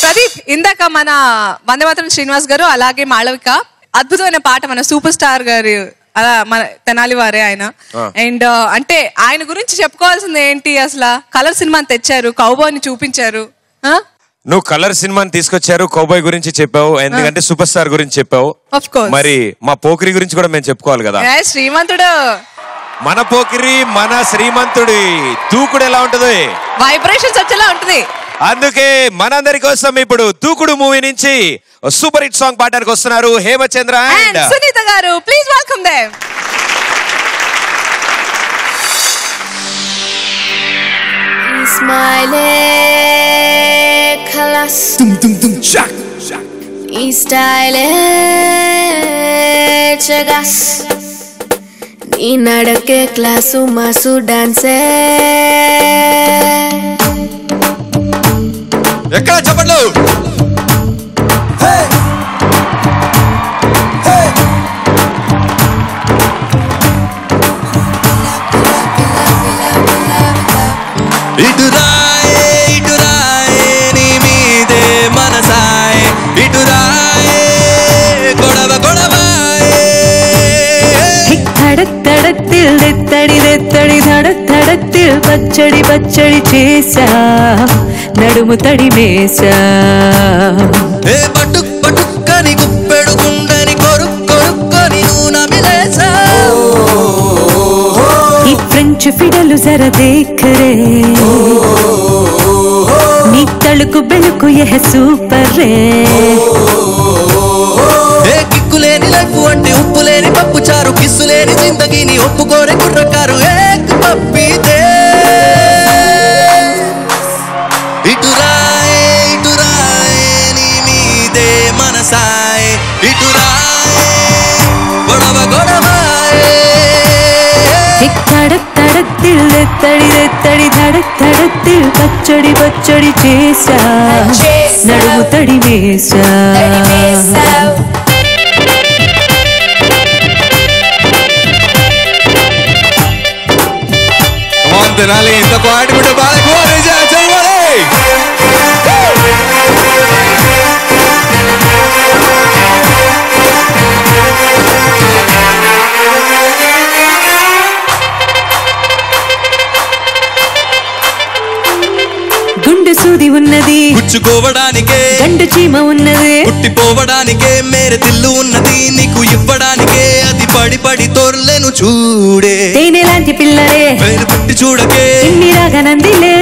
ప్రదీప్, ఇందాక మన వందేమాతరం శ్రీనివాస్ గారు అలాగే మాళవిక అద్భుతమైన పాట మన సూపర్ స్టార్ గారు అలా మన తెనాలి వారే ఆయన. అండ్ అంటే ఆయన గురించి చెప్పుకోవాల్సింది ఏంటి, అసలు కలర్ సినిమాని తెచ్చారు, కౌబాయ్ని చూపించారు. నువ్వు కలర్ సినిమాని తీసుకొచ్చారు, కౌబాయ్ గురించి చెప్పావు, ఎందుకంటే సూపర్ స్టార్ గురించి చెప్పావు. మరి మా పోకిరి గురించి కూడా మేము చెప్పుకోవాలి కదా. శ్రీమంతుడు, మన పోకిరి మన శ్రీమంతుడి దూకుడు ఎలా ఉంటది, వైబ్రేషన్స్ వచ్చేలా ఉంటది. అందుకే మనందరి కోసం ఇప్పుడు దూకుడు మూవీ నుంచి సూపర్ హిట్ సాంగ్ పాడడానికి వస్తున్నారు హేమచంద్ర అండ్ సునీత గారు. Please welcome them. Smile kalas shak style chagas nee nadake clasu masu dance ఎక్కడ చెప్పండి. పచ్చడి పచ్చడి చేసా నడుము తడి మేసా పట్టు పట్టుకని గుప్పెడు గుండని కొరుక్కొని నమిలేసా ఈ ఫ్రెంచ్ ఫిడలు జర దేఖరే నీ తళుకు బెళుకు యహ సూపర్ రే కిక్కులేని లైఫ్ అంటే ఉప్పు లేని పప్పు చారు, కిస్సులేని జిందగీని ఒప్పుకోరే కుర్రకారు. ఏక్ పప్పితే ఇటురాయే నీ మీదే మనసాయే, ఇటురాయే గొడవ గొడవాయే. తడక్ తడక్ దిల్ తడి తడి ధడక్ ధడక్ దిల్ పచ్చడి పచ్చడి చేసా నడుము తడి వేసా. తెనాలి ఇంత పాట బిడ్డ బాలకు గుండె సూది ఉన్నది గుచ్చుకోవడానికే, గండు చీమ ఉన్నది పుట్టిపోవడానికే, మేరే తిల్లు ఉన్నది నీకు ఇవ్వడానికే. అది పడి పడి తోర్లేను చూడే తేనె లాంటి పిల్లలే పేరు పుట్టి చూడకే ఇన్ని రాగనందిలే.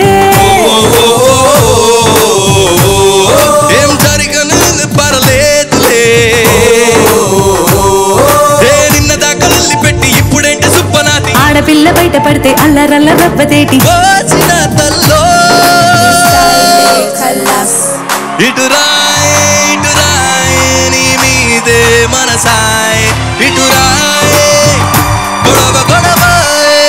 ఏం జరిగను పర్లేదులే, నిన్న దాకా లల్లి పెట్టి ఇప్పుడేంటి సుప్పనాతి. ఆడపిల్ల బయట పడితే అల్లరల్ల రవ్వతేటి వచ్చిన తల్లో ఇటురాయే నీ మీదే మనసాయే, ఇటురాయే గొడవ గొడవాయే.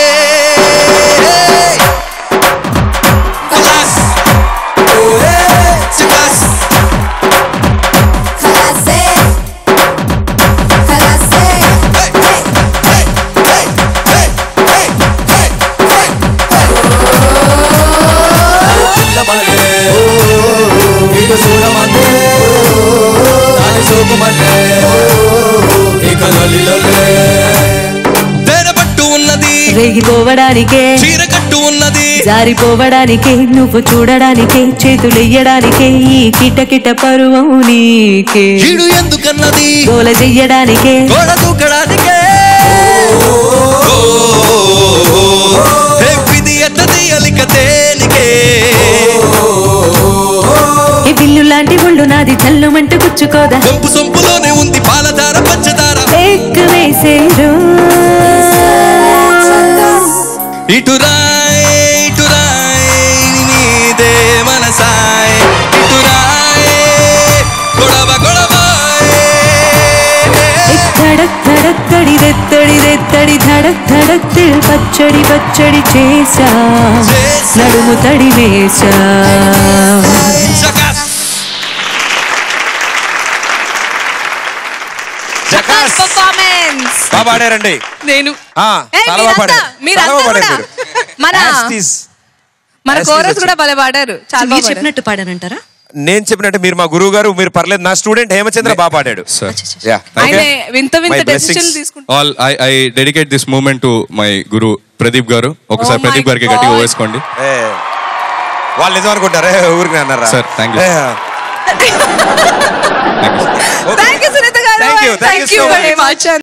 రేగిపోవడానికే చీర కట్టు ఉన్నది, జారిపోవడానికే నువ్వు చూడడానికే చేతులెయ్యడానికే ఈ కిటకిట పరువం నీకే. ఈడు ఎందుకన్నది గోల చెయ్యడానికే గోడ దూకడానికే. విధి ఎత్తది అలిక తేనికే. ఈ బిల్లు లాంటి ఒళ్ళు నాది చల్లుమంటూ గుచ్చుకోదా, సొంపు సొంపులోనే ఉంది పాలధార పంచదార. వేసేరు ఇటురాయే నీదే మనసాయే, ఇటురాయే గొడవ గొడవాయే. ధడక్ ధడక్ తడి తడి ధడక్ ధడక్ దిల్ పచ్చడి పచ్చడి చేసా నడుము తడి వేసా. పాడారండి. నేను మన కోరస్ కూడా భలే పాడారు. చాలా చెప్పినట్టు పాడానంటారా? నేను చెప్పినట్టు మీరు మా గురువు గారు, మీరు పర్లేదు. నా స్టూడెంట్ హేమచంద్ర బాగా పాడాడు. ఆయన వింత వింత డెసిషన్ తీసుకుంటారు. I dedicate this moment to my guru Pradeep garu. ఒకసారి ప్రదీప్ గారికి గట్టిగా వేసుకోండి. వాళ్ళు నిజం అనుకుంటారే ఊరికి అన్నారా sir. Thank you. Thank you Sunitha garu. Thank you very much.